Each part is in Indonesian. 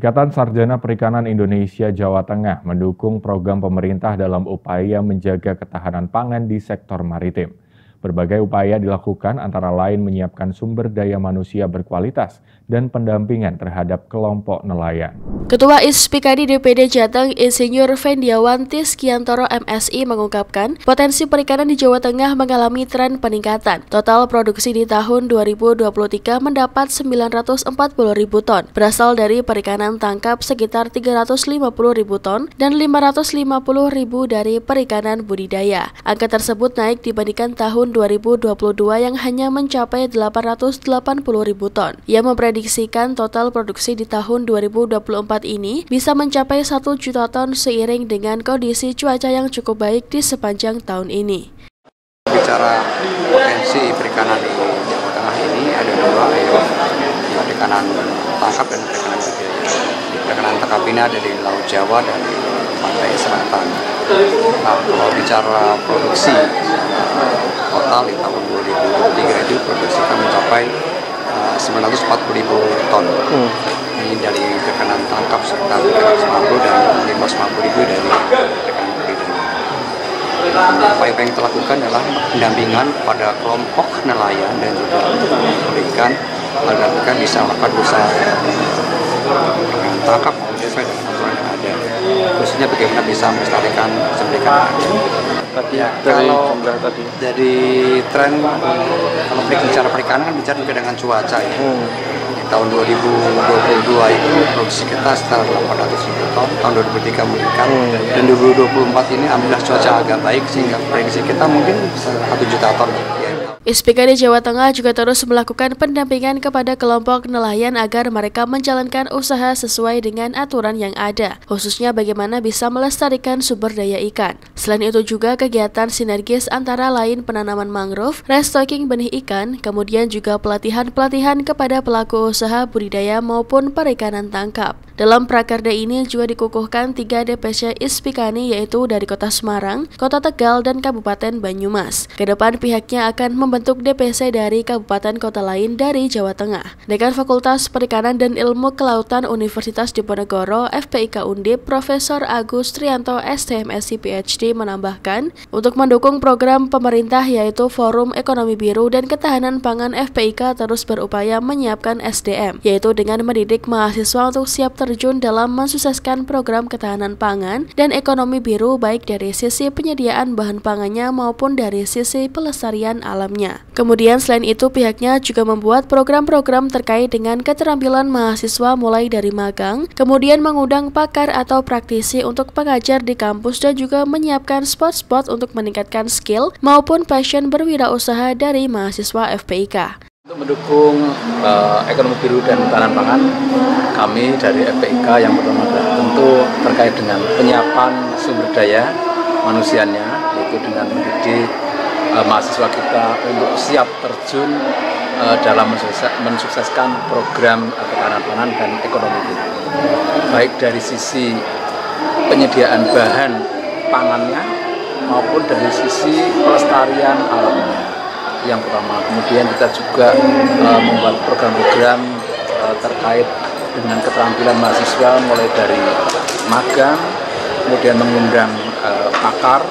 Ikatan Sarjana Perikanan Indonesia Jawa Tengah mendukung program pemerintah dalam upaya menjaga ketahanan pangan di sektor maritim. Berbagai upaya dilakukan antara lain menyiapkan sumber daya manusia berkualitas dan pendampingan terhadap kelompok nelayan. Ketua ISPIKADI DPD Jateng Insinyur Fendiawan Tiskiantoro MSI mengungkapkan potensi perikanan di Jawa Tengah mengalami tren peningkatan. Total produksi di tahun 2023 mendapat 940.000 ton, berasal dari perikanan tangkap sekitar 350.000 ton dan 550.000 dari perikanan budidaya. Angka tersebut naik dibandingkan tahun 2022 yang hanya mencapai 880.000 ton. Ia memprediksikan total produksi di tahun 2024 ini bisa mencapai 1 juta ton seiring dengan kondisi cuaca yang cukup baik di sepanjang tahun ini. Bicara potensi perikanan di Jawa Tengah ini ada dua, yaitu perikanan tangkap dan perikanan budidaya. Perikanan tangkap ini ada di Laut Jawa dan di pantai selatan. Nah, kalau bicara produksi total di tahun 2023 itu produksi kita mencapai 940.000 ton. Ini dari perikanan tangkap sekitar 350 dan 550.000 dari perikanan budidaya. Upaya yang kita lakukan adalah pendampingan pada kelompok nelayan dan juga untuk memberikan agar mereka bisa melakukan usaha perikanan tangkap sesuai dengan aturan yang ada. Khususnya bagaimana bisa melestarikan sumber ikan yang ada. Ya, kalau dari tren, kalau bicara perikanan kan bicara juga dengan cuaca ya. Di tahun 2022 itu produksi kita sekitar 800.000 ton, tahun 2023 meningkat, dan 2024 ini alhamdulillah cuaca agak baik sehingga prediksi kita mungkin 1 juta ton. ISPIKADI Jawa Tengah juga terus melakukan pendampingan kepada kelompok nelayan agar mereka menjalankan usaha sesuai dengan aturan yang ada, khususnya bagaimana bisa melestarikan sumber daya ikan. Selain itu juga kegiatan sinergis antara lain penanaman mangrove, restocking benih ikan, kemudian juga pelatihan-pelatihan kepada pelaku usaha budidaya maupun perikanan tangkap. Dalam prakerda ini juga dikukuhkan 3 DPC ISPIKANI yaitu dari Kota Semarang, Kota Tegal, dan Kabupaten Banyumas. Kedepan pihaknya akan membentuk DPC dari kabupaten kota lain dari Jawa Tengah. Dekan Fakultas Perikanan dan Ilmu Kelautan Universitas Diponegoro FPIK Undip Profesor Agus Trianto STMSc PhD menambahkan, untuk mendukung program pemerintah yaitu Forum Ekonomi Biru dan Ketahanan Pangan FPIK terus berupaya menyiapkan SDM, yaitu dengan mendidik mahasiswa untuk siap terjun dalam mensukseskan program ketahanan pangan dan ekonomi biru baik dari sisi penyediaan bahan pangannya maupun dari sisi pelestarian alamnya. Kemudian selain itu pihaknya juga membuat program-program terkait dengan keterampilan mahasiswa mulai dari magang, kemudian mengundang pakar atau praktisi untuk pengajar di kampus dan juga menyiapkan spot-spot untuk meningkatkan skill maupun passion berwirausaha dari mahasiswa FPIK. Untuk mendukung ekonomi biru dan ketahanan pangan, kami dari FPIK yang pertama adalah tentu terkait dengan penyiapan sumber daya manusianya, yaitu dengan mendidik mahasiswa kita untuk siap terjun dalam mensukseskan program ketahanan pangan dan ekonomi biru. Baik dari sisi penyediaan bahan pangannya maupun dari sisi pelestarian alamnya. Yang pertama, kemudian kita juga membuat program-program terkait dengan keterampilan mahasiswa mulai dari magang, kemudian mengundang pakar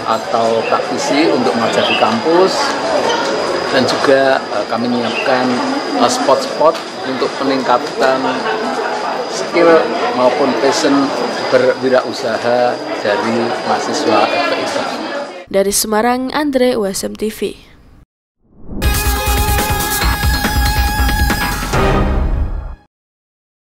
atau praktisi untuk mengajar di kampus, dan juga kami menyiapkan spot-spot untuk peningkatan skill maupun passion berwirausaha dari mahasiswa FPIK. Dari Semarang, Andre, USM TV.